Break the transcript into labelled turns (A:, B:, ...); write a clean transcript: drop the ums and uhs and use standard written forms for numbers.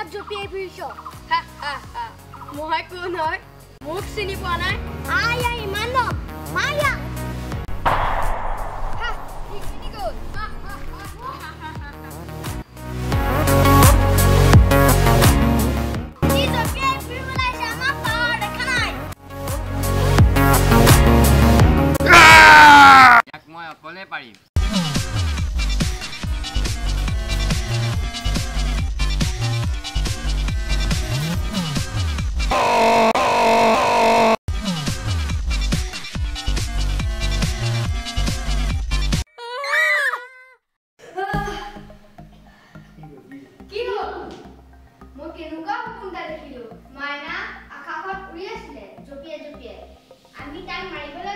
A: তাত জপিয়াই ফুৰিছ
B: মই কোন হয় মোক চিনি পোৱা নাই
A: আই ইমান ন মায়া
B: কি গ'ল
C: মই অকলে পাৰিম
B: কি হ'ল মই কেনেকুৱা সপোনটা দেখিলো মাইনা আকাশত উৰি আছিলে জপিয়াই জপিয়াই আমি তাক মাৰিবলৈ